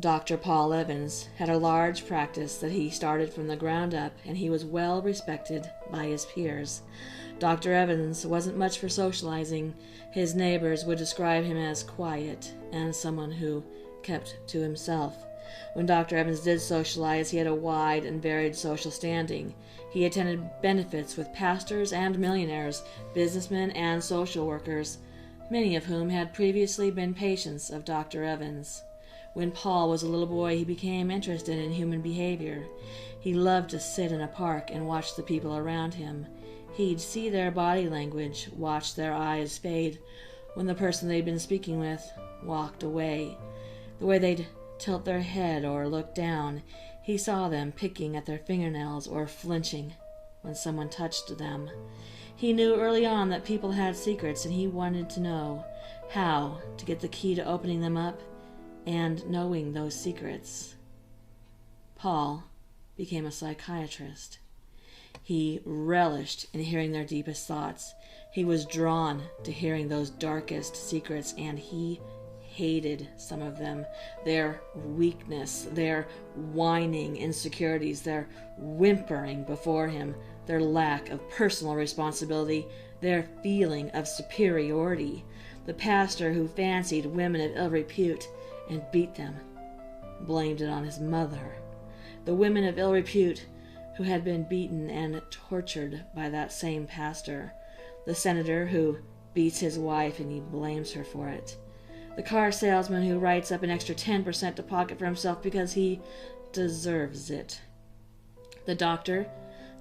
Dr. Paul Evans had a large practice that he started from the ground up, and he was well respected by his peers. Dr. Evans wasn't much for socializing. His neighbors would describe him as quiet and someone who kept to himself. When Dr. Evans did socialize, he had a wide and varied social standing. He attended benefits with pastors and millionaires, businessmen and social workers, many of whom had previously been patients of Dr. Evans. When Paul was a little boy, he became interested in human behavior. He loved to sit in a park and watch the people around him. He'd see their body language, watch their eyes fade when the person they'd been speaking with walked away. The way they'd tilt their head or look down. He saw them picking at their fingernails or flinching when someone touched them. He knew early on that people had secrets, and he wanted to know how to get the key to opening them up and knowing those secrets. Paul became a psychiatrist. He relished in hearing their deepest thoughts. He was drawn to hearing those darkest secrets, and he hated some of them. Their weakness, their whining insecurities, their whimpering before him, their lack of personal responsibility, their feeling of superiority. The pastor who fancied women of ill repute and beat them blamed it on his mother. The women of ill repute who had been beaten and tortured by that same pastor. The senator who beats his wife and he blames her for it. The car salesman who writes up an extra 10% to pocket for himself because he deserves it. The doctor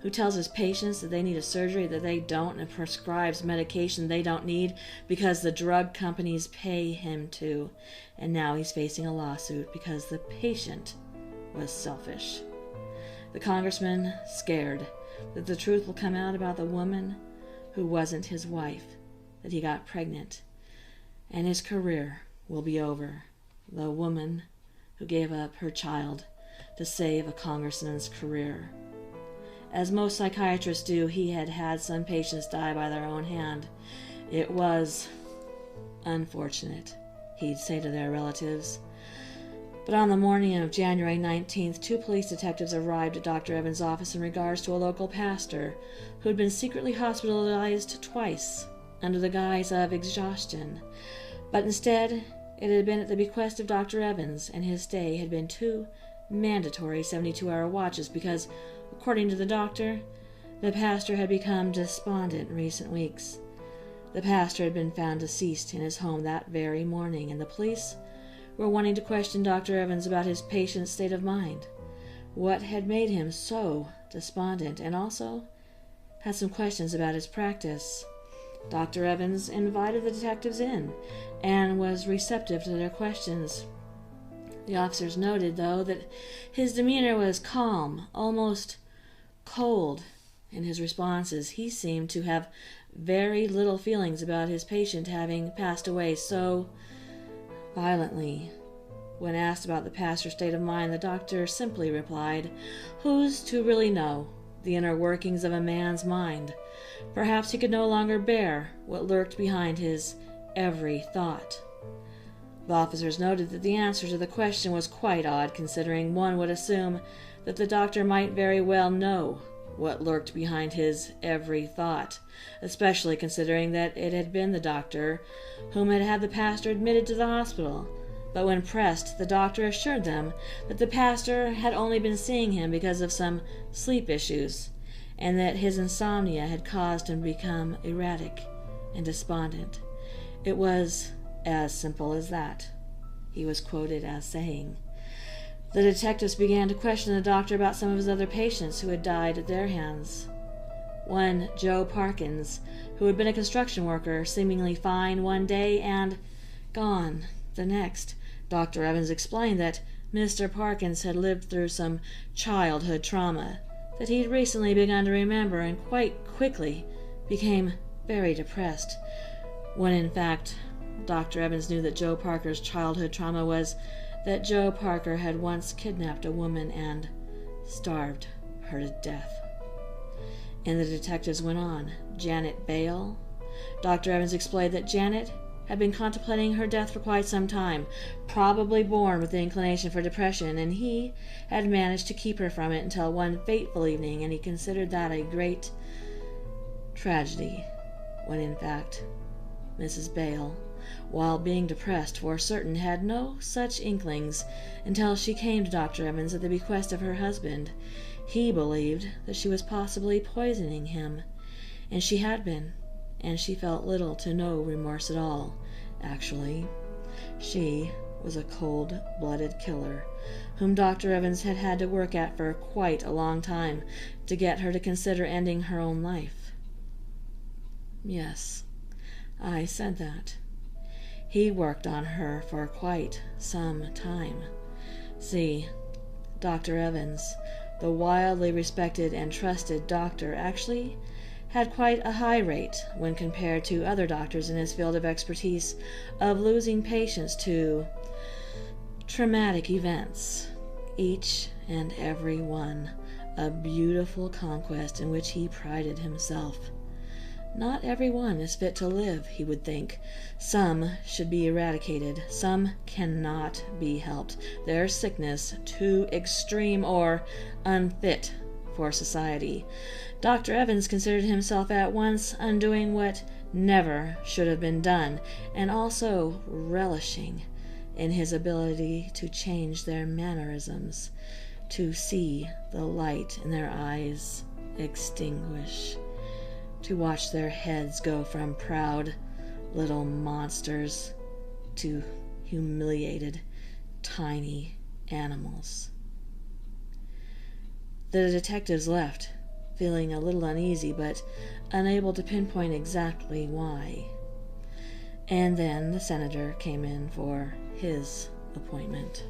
who tells his patients that they need a surgery that they don't and prescribes medication they don't need because the drug companies pay him to. And now he's facing a lawsuit because the patient was selfish. The congressman scared that the truth will come out about the woman who wasn't his wife, that he got pregnant, and his career will be over. The woman who gave up her child to save a congressman's career. As most psychiatrists do, he had had some patients die by their own hand. It was unfortunate, he'd say to their relatives. But on the morning of January 19th, 2 police detectives arrived at Dr. Evans' office in regards to a local pastor who had been secretly hospitalized twice under the guise of exhaustion. But instead, it had been at the bequest of Dr. Evans, and his stay had been 2 mandatory 72-hour watches because, according to the doctor, the pastor had become despondent in recent weeks. The pastor had been found deceased in his home that very morning, and the police were wanting to question Dr. Evans about his patient's state of mind. What had made him so despondent, and also had some questions about his practice. Dr. Evans invited the detectives in and was receptive to their questions. The officers noted, though, that his demeanor was calm, almost cold in his responses. He seemed to have very little feelings about his patient having passed away so violently. When asked about the pastor's state of mind, the doctor simply replied, "Who's to really know the inner workings of a man's mind? Perhaps he could no longer bear what lurked behind his every thought." The officers noted that the answer to the question was quite odd, considering one would assume that the doctor might very well know what lurked behind his every thought, especially considering that it had been the doctor whom had had the pastor admitted to the hospital. But when pressed, the doctor assured them that the pastor had only been seeing him because of some sleep issues, and that his insomnia had caused him to become erratic and despondent. It was as simple as that, he was quoted as saying. The detectives began to question the doctor about some of his other patients who had died at their hands. One, Joe Parkins, who had been a construction worker, seemingly fine one day and gone the next. Dr. Evans explained that Mr. Parkins had lived through some childhood trauma that he'd recently begun to remember, and quite quickly became very depressed, when in fact Dr. Evans knew that Joe Parker's childhood trauma was that Joe Parker had once kidnapped a woman and starved her to death. And the detectives went on. Janet Bale. Dr. Evans explained that Janet had been contemplating her death for quite some time, probably born with the inclination for depression, and he had managed to keep her from it until one fateful evening, and he considered that a great tragedy, when in fact Mrs. Bale, while being depressed for certain, had no such inklings until she came to Dr. Evans at the bequest of her husband. He believed that she was possibly poisoning him, and she had been, and she felt little to no remorse at all. Actually, she was a cold-blooded killer, whom Dr. Evans had had to work at for quite a long time to get her to consider ending her own life. Yes, I said that. He worked on her for quite some time. See, Dr. Evans, the wildly respected and trusted doctor, actually had quite a high rate, when compared to other doctors in his field of expertise, of losing patients to traumatic events, each and every one a beautiful conquest in which he prided himself. Not every one is fit to live, he would think. Some should be eradicated. Some cannot be helped, their sickness too extreme or unfit for society. Dr. Evans considered himself at once undoing what never should have been done, and also relishing in his ability to change their mannerisms, to see the light in their eyes extinguish, to watch their heads go from proud little monsters to humiliated tiny animals. The detectives left, feeling a little uneasy, but unable to pinpoint exactly why. And then the senator came in for his appointment.